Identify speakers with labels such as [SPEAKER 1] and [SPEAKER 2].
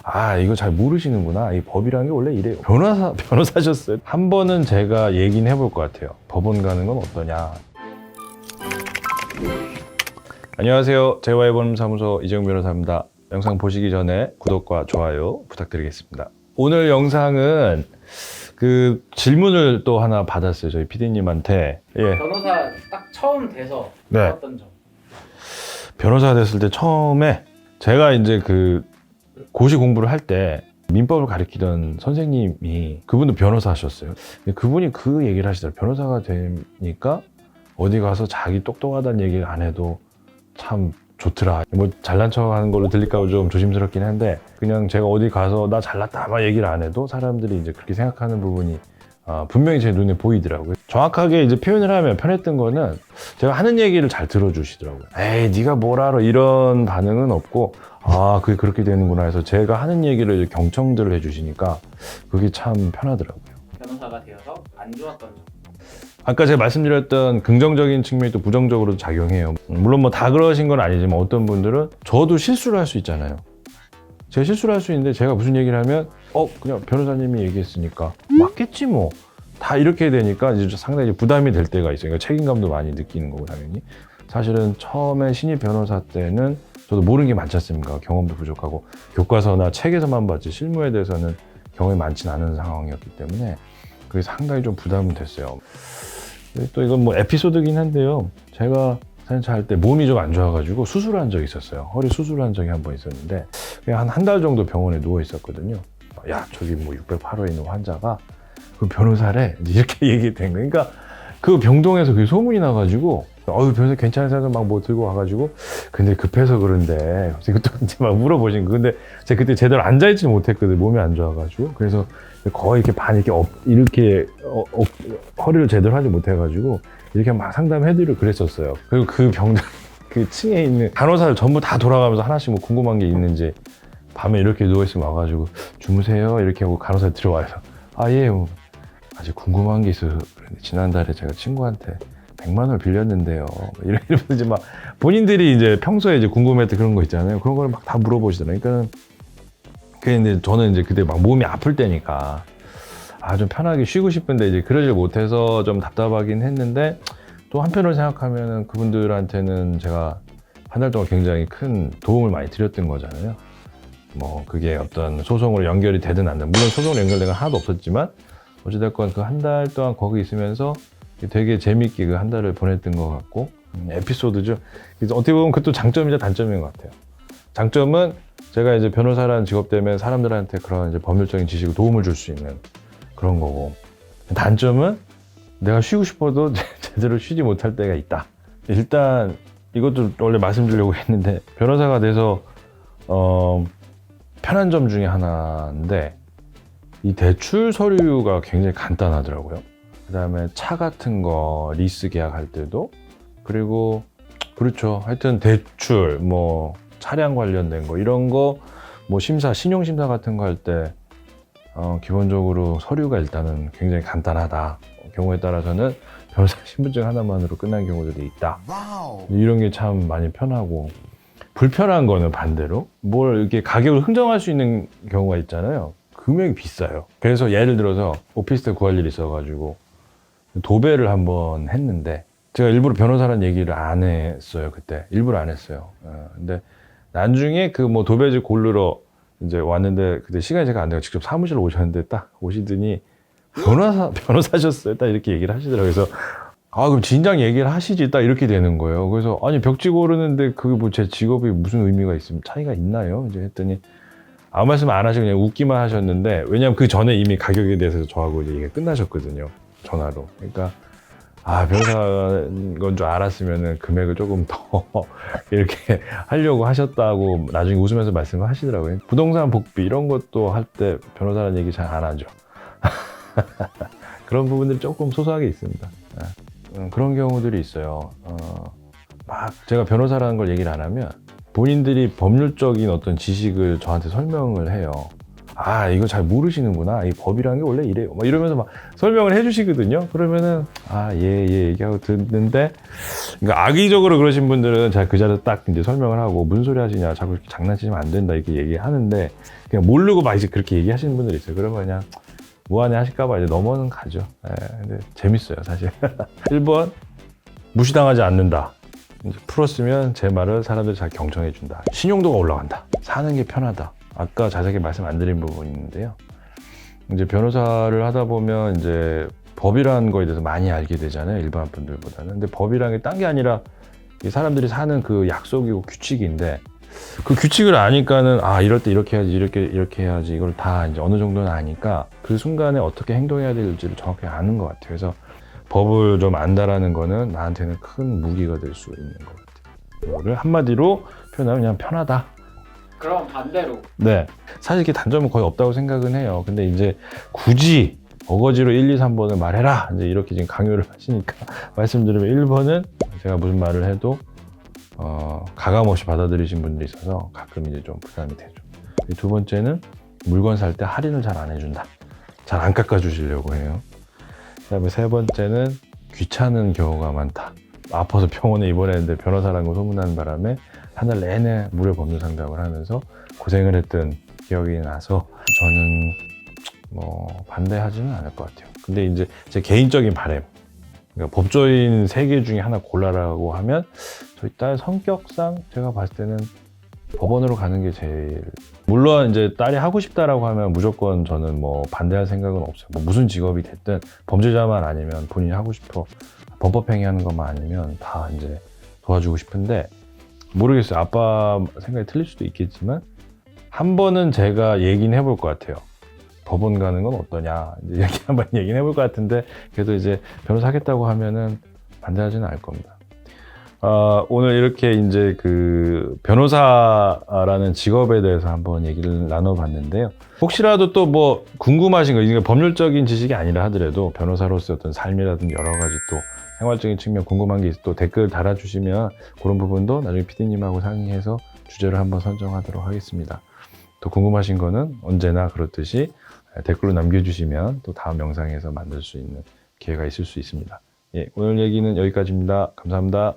[SPEAKER 1] 아, 이거 잘 모르시는구나. 이 법이라는 게 원래 이래요. 변호사셨어요. 한 번은 제가 얘기는 해볼 것 같아요. 법원 가는 건 어떠냐. 안녕하세요. 재화의 법률사무소 이재용 변호사입니다. 영상 보시기 전에 구독과 좋아요 부탁드리겠습니다. 오늘 영상은 그 질문을 또 하나 받았어요. 저희 PD님한테. 예.
[SPEAKER 2] 변호사 딱 처음 돼서
[SPEAKER 1] 네.
[SPEAKER 2] 어떤 점?
[SPEAKER 1] 변호사 됐을 때 처음에 제가 이제 그 고시 공부를 할 때 민법을 가르치던 선생님이 그분도 변호사 하셨어요. 근데 그분이 그 얘기를 하시더라고요. 변호사가 되니까 어디 가서 자기 똑똑하다는 얘기를 안 해도 참 좋더라. 뭐 잘난 척 하는 걸로 들릴까 좀 조심스럽긴 한데 그냥 제가 어디 가서 나 잘났다 막 얘기를 안 해도 사람들이 이제 그렇게 생각하는 부분이 분명히 제 눈에 보이더라고요. 정확하게 이제 표현을 하면 편했던 거는 제가 하는 얘기를 잘 들어주시더라고요. 에이 네가 뭘 알아 이런 반응은 없고 아 그게 그렇게 되는구나 해서 제가 하는 얘기를 경청들을 해주시니까 그게 참 편하더라고요.
[SPEAKER 2] 변호사가 되어서 안 좋았던 점?
[SPEAKER 1] 아까 제가 말씀드렸던 긍정적인 측면이 또 부정적으로도 작용해요. 물론 뭐 다 그러신 건 아니지만 어떤 분들은 저도 실수를 할 수 있잖아요. 제가 실수를 할 수 있는데 제가 무슨 얘기를 하면 그냥 변호사님이 얘기했으니까 맞겠지 뭐. 다 이렇게 되니까 이제 상당히 부담이 될 때가 있어요. 그러니까 책임감도 많이 느끼는 거고 당연히. 사실은 처음에 신입 변호사 때는 저도 모르는 게 많지 않습니까? 경험도 부족하고 교과서나 책에서만 봤지 실무에 대해서는 경험이 많진 않은 상황이었기 때문에 그게 상당히 좀 부담은 됐어요. 또 이건 뭐 에피소드긴 한데요. 제가 사실 할 때 몸이 좀 안 좋아가지고 수술한 적이 있었어요. 허리 수술한 적이 한 번 있었는데 그냥 한 달 정도 병원에 누워 있었거든요. 야 저기 뭐 608호에 있는 환자가 그 변호사래 이렇게 얘기된 거예요. 그러니까 그 병동에서 그게 소문이 나가지고 변호사 괜찮으세요? 막 뭐 들고 와가지고 근데 급해서 그런데 이것도 이제 막 물어보신 거. 근데 제가 그때 제대로 앉아있지 못했거든요. 몸이 안 좋아가지고 그래서 거의 이렇게 반 이렇게 허리를 제대로 하지 못해가지고 이렇게 막 상담해드리고 그랬었어요. 그리고 그 병동 그 층에 있는 간호사들 전부 다 돌아가면서 하나씩 뭐 궁금한 게 있는지 밤에 이렇게 누워있으면 와가지고 주무세요 이렇게 하고 간호사 들어와요. 예 아직 궁금한 게 있어서 그런데 지난달에 제가 친구한테 100만 원을 빌렸는데요. 이러면서 이제 막 본인들이 이제 평소에 이제 궁금했던 그런 거 있잖아요. 그런 걸 막 다 물어보시더라고요. 그러니까 근데 저는 이제 그때 막 몸이 아플 때니까 좀 편하게 쉬고 싶은데 이제 그러질 못해서 좀 답답하긴 했는데 또 한편으로 생각하면은 그분들한테는 제가 한 달 동안 굉장히 큰 도움을 많이 드렸던 거잖아요. 뭐 그게 어떤 소송으로 연결이 되든 안 되든 물론 소송으로 연결된 건 하나도 없었지만 어찌됐건 그 한 달 동안 거기 있으면서 되게 재밌게 그 한 달을 보냈던 것 같고 에피소드죠. 그래서 어떻게 보면 그것도 장점이자 단점인 것 같아요. 장점은 제가 이제 변호사라는 직업 때문에 사람들한테 그런 이제 법률적인 지식을 도움을 줄 수 있는 그런 거고 단점은 내가 쉬고 싶어도 제대로 쉬지 못할 때가 있다. 일단 이것도 원래 말씀드리려고 했는데 변호사가 돼서 편한 점 중에 하나인데 이 대출 서류가 굉장히 간단하더라고요. 그 다음에 차 같은 거 리스 계약할 때도 그리고 그렇죠. 하여튼 대출 뭐 차량 관련된 거 이런 거 뭐 심사 신용심사 같은 거 할 때 기본적으로 서류가 일단은 굉장히 간단하다. 경우에 따라서는 변호사 신분증 하나만으로 끝난 경우들이 있다. 이런 게 참 많이 편하고 불편한 거는 반대로 뭘 이렇게 가격을 흥정할 수 있는 경우가 있잖아요. 금액이 비싸요. 그래서 예를 들어서 오피스텔 구할 일이 있어가지고 도배를 한번 했는데 제가 일부러 변호사라는 얘기를 안 했어요. 그때 일부러 안 했어요. 근데 나중에 그 뭐 도배지 고르러 이제 왔는데 그때 시간이 제가 안 돼서 직접 사무실로 오셨는데 딱 오시더니 변호사셨어요. 딱 이렇게 얘기를 하시더라고요. 그래서 그럼 진작 얘기를 하시지 딱 이렇게 되는 거예요. 그래서 아니 벽지 고르는데 그게 뭐 제 직업이 무슨 의미가 있으면 차이가 있나요? 이제 했더니 아무 말씀 안 하시고 그냥 웃기만 하셨는데 왜냐면 그 전에 이미 가격에 대해서 저하고 이제 얘기가 끝나셨거든요. 전화로. 그러니까 변호사인 건 줄 알았으면은 금액을 조금 더 이렇게 하려고 하셨다고 나중에 웃으면서 말씀을 하시더라고요. 부동산 복비 이런 것도 할 때 변호사라는 얘기 잘 안 하죠. 그런 부분들이 조금 소소하게 있습니다. 그런 경우들이 있어요. 막 제가 변호사라는 걸 얘기를 안 하면 본인들이 법률적인 어떤 지식을 저한테 설명을 해요. 아 이거 잘 모르시는구나. 이 법이라는 게 원래 이래요. 막 이러면서 막 설명을 해주시거든요. 그러면은 예 얘기하고 듣는데, 그러니까 악의적으로 그러신 분들은 제가 그 자리에서 딱 이제 설명을 하고 무슨 소리 하시냐, 자꾸 이렇게 장난치면 안 된다 이렇게 얘기하는데, 그냥 모르고 막 이제 그렇게 얘기하시는 분들이 있어요. 그러면 그냥 무안해 하실까봐 이제 넘어는 가죠. 근데 재밌어요 사실. 1번 무시당하지 않는다. 이제 풀었으면 제 말을 사람들이 잘 경청해준다. 신용도가 올라간다. 사는 게 편하다. 아까 자세하게 말씀 안 드린 부분이 있는데요. 이제 변호사를 하다 보면 이제 법이라는 거에 대해서 많이 알게 되잖아요. 일반 분들보다는. 근데 법이라는 게 딴 게 아니라 이 사람들이 사는 그 약속이고 규칙인데, 그 규칙을 아니까는 이럴 때 이렇게 해야지, 이렇게 해야지, 이걸 다 이제 어느 정도는 아니까 그 순간에 어떻게 행동해야 될지를 정확히 아는 것 같아요. 그래서 법을 좀 안다라는 거는 나한테는 큰 무기가 될 수 있는 것 같아요. 이거를 한마디로 표현하면 그냥 편하다.
[SPEAKER 2] 그럼 반대로
[SPEAKER 1] 네. 사실 이렇게 단점은 거의 없다고 생각은 해요. 근데 이제 굳이 어거지로 1, 2, 3번을 말해라, 이제 이렇게 지금 강요를 하시니까 말씀드리면 1번은 제가 무슨 말을 해도 가감없이 받아들이신 분들이 있어서 가끔 이제 좀 부담이 되죠. 두 번째는 물건 살 때 할인을 잘 안 해준다. 잘 안 깎아주시려고 해요. 그다음에 세 번째는 귀찮은 경우가 많다. 아파서 병원에 입원했는데 변호사라는 거 소문나는 바람에 한 달 내내 무료 법률 상담을 하면서 고생을 했던 기억이 나서 저는 뭐 반대하지는 않을 것 같아요. 근데 이제 제 개인적인 바람, 그러니까 법조인 3개 중에 하나 골라라고 하면 저희 딸 성격상 제가 봤을 때는 법원으로 가는 게 제일, 물론 이제 딸이 하고 싶다라고 하면 무조건 저는 뭐 반대할 생각은 없어요. 뭐 무슨 직업이 됐든 범죄자만 아니면 본인이 하고 싶어 범법행위하는 것만 아니면 다 이제 도와주고 싶은데, 모르겠어요. 아빠 생각이 틀릴 수도 있겠지만 한 번은 제가 얘기는 해볼 것 같아요. 법원 가는 건 어떠냐, 이제 이렇게 한번 얘기는 해볼 것 같은데, 그래도 이제 변호사 하겠다고 하면은 반대하지는 않을 겁니다. 오늘 이렇게 이제 그 변호사라는 직업에 대해서 한번 얘기를 나눠봤는데요. 혹시라도 또 뭐 궁금하신 거, 이게 법률적인 지식이 아니라 하더라도 변호사로서 어떤 삶이라든지 여러 가지 또 생활적인 측면 궁금한 게 있어 또 댓글 달아주시면 그런 부분도 나중에 PD님하고 상의해서 주제를 한번 선정하도록 하겠습니다. 또 궁금하신 거는 언제나 그렇듯이 댓글로 남겨주시면 또 다음 영상에서 만들 수 있는 기회가 있을 수 있습니다. 예, 오늘 얘기는 여기까지입니다. 감사합니다.